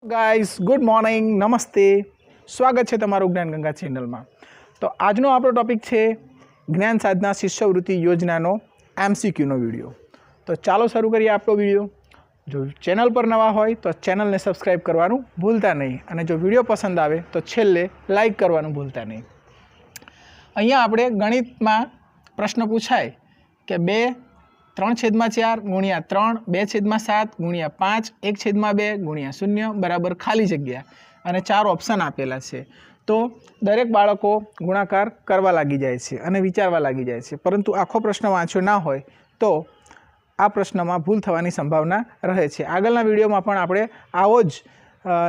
Guys good morning नमस्ते स्वागत है तमारू ज्ञान गंगा चैनल में। तो आज आपणो टॉपिक है ज्ञान साधना शिष्यवृत्ति योजना एमसीक्यू वीडियो। तो चलो शुरू करिए आपको वीडियो। जो चैनल पर नवा हो तो चैनल ने सब्सक्राइब करवानुं भूलता नहीं और जो वीडियो पसंद आवे तो छेल्ले लाइक करवानुं भूलता नहीं। अहींया आपणे गणित में प्रश्न पूछाय कि 2/3/4 गुणिया 3 2/7 गुणिया 5 1/2 गुणिया 0 बराबर खाली जग्या अने 4 ऑप्शन आपेला छे। तो दरेक बाळको गुणाकार करवा लागी जाय छे अने विचारवा लागी जाय छे, परंतु आखो प्रश्न वाँच्यो ना होय तो आ प्रश्न में भूल थवानी संभावना रहे छे। आगळना विडियोमां पण आपणे आवो ज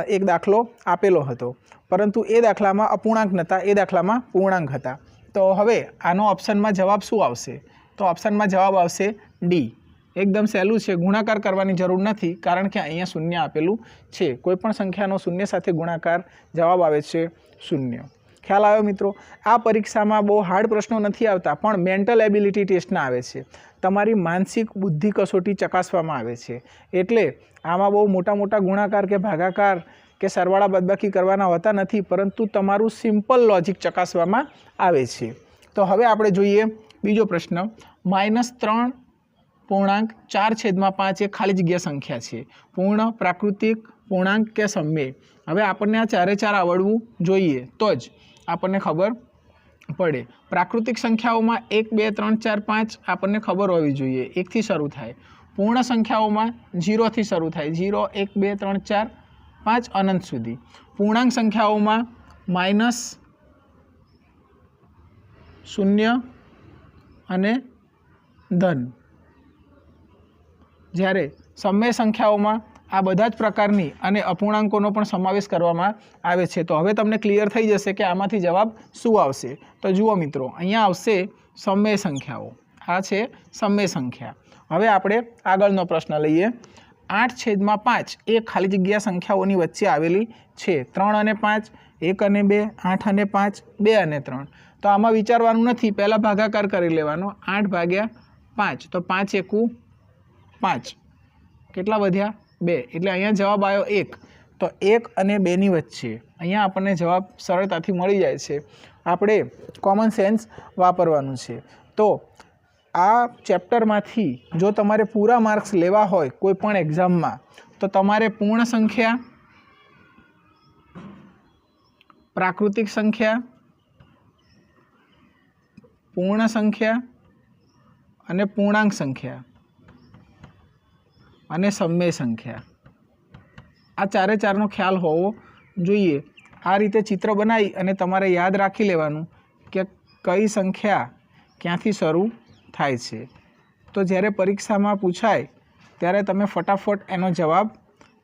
एक दाखलो आपेलो हतो, परंतु ए दाखलामां अपूर्णांक नता, ए दाखलामां पूर्णांक हता। तो हवे आनो ऑप्शन में जवाब शुं आवशे? तो ऑप्शन में जवाब आवशे डी। एकदम सहेलू है, गुणाकार करवानी जरूर नहीं कारण के अहींया शून्य आपेलू है। कोईपण संख्यानो शून्य साथे गुणाकार जवाब आवे छे शून्य। ख्याल आव्यो मित्रों? आ परीक्षा में बहुत हार्ड प्रश्नों नहीं आता पण मेंटल एबिलिटी टेस्ट ना आवे छे, तमारी मानसिक बुद्धि कसोटी चकासवामां आवे छे। एटले आमां बहुत मोटा मोटा गुणाकार के भागाकार के सरवाळा बदबाकी करवाना होता नहीं, परंतु तमारुं सिम्पल लॉजिक चकासवामां आवे छे। तो हवे आपणे जोईए बीजो प्रश्न। -3.4/5 एक खाली जग्या संख्या है, पूर्ण प्राकृतिक पूर्णांक के सम्मेय। हवे आपने आ चारे चार आवड़वू जोईए तो ज आपने खबर पड़े। प्राकृतिक संख्याओं में 1 2 3 4 5 आपने खबर होवी जोईए, 1 थी शुरू थाय। पूर्ण संख्याओं में 0 थी शुरू थाय, 0 1 2 3 4 5 अनंत सुधी। पूर्णांक संख्याओं में -0 अने धन। જ્યારે સમય સંખ્યાઓમાં આ બધા જ પ્રકારની અને અપૂર્ણાંકોનો પણ સમાવેશ કરવામાં આવે છે। તો હવે તમને ક્લિયર થઈ જશે કે આમાંથી જવાબ શું આવશે। તો જુઓ મિત્રો, અહીંયા આવશે સમય સંખ્યાઓ। આ છે સમય સંખ્યા। હવે આપણે આગળનો પ્રશ્ન લઈએ। 8/5 એ ખાલી જગ્યા સંખ્યાઓની વચ્ચે આવેલી છે। 3 અને 5 1 અને 2 8 અને 5 2 અને 3। તો આમાં વિચારવાનું નથી, પહેલાં ભાગાકાર કરી લેવાનો। 8/5 તો 5 એકુ 5 કેટલા વધ્યા 2 એટલે અહીંયા જવાબ આવ્યો 1। તો 1 અને 2 ની વચ્ચે અહીંયા આપણને જવાબ સરળતાથી મળી જાય છે। આપણે કોમન સેન્સ વાપરવાનું છે। તો આ ચેપ્ટરમાંથી જો તમારે પૂરા માર્ક્સ લેવા હોય કોઈ પણ એક્ઝામમાં તો તમારે પૂર્ણ સંખ્યા, પ્રાકૃતિક સંખ્યા, પૂર્ણ સંખ્યા અને પૂર્ણાંક સંખ્યા અને સમય સંખ્યા, આ ચારે ચારનો ખ્યાલ હોવો જોઈએ। આ રીતે ચિત્ર બનાવી અને તમારે યાદ રાખી લેવાનું કે કઈ સંખ્યા ક્યાંથી શરૂ થાય છે। તો જ્યારે પરીક્ષામાં પૂછાય ત્યારે તમે ફટાફટ એનો જવાબ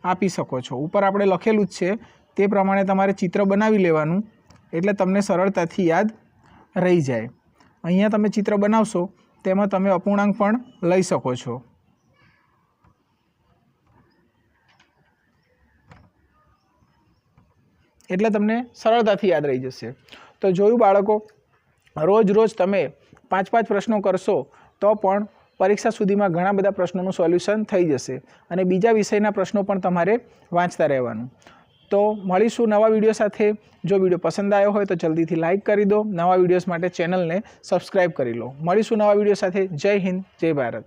આપી શકો છો। ઉપર આપણે લખેલું જ છે તે પ્રમાણે તમારે ચિત્ર બનાવી લેવાનું એટલે તમને સરળતાથી યાદ રહી જાય। અહીંયા તમે ચિત્ર બનાવશો તેમાં તમે અપૂર્ણાંક પણ લઈ શકો છો। એટલે તમને સરળતાથી યાદ રહી જશે। તો જોયું બાળકો, રોજ રોજ તમે 5-5 પ્રશ્નો કરશો તો પણ પરીક્ષા સુધીમાં ઘણા બધા પ્રશ્નોનું સોલ્યુશન થઈ જશે અને બીજા વિષયના પ્રશ્નો પણ તમારે વાંચતા રહેવાનું। તો મળીશું નવા વિડીયો સાથે। જો વિડીયો પસંદ આવ્યો હોય તો જલ્દીથી લાઇક કરી દો, નવા વિડીયોઝ માટે ચેનલને સબસ્ક્રાઈબ કરી લો। મળીશું નવા વિડીયો સાથે। જય હિન્દ, જય ભારત।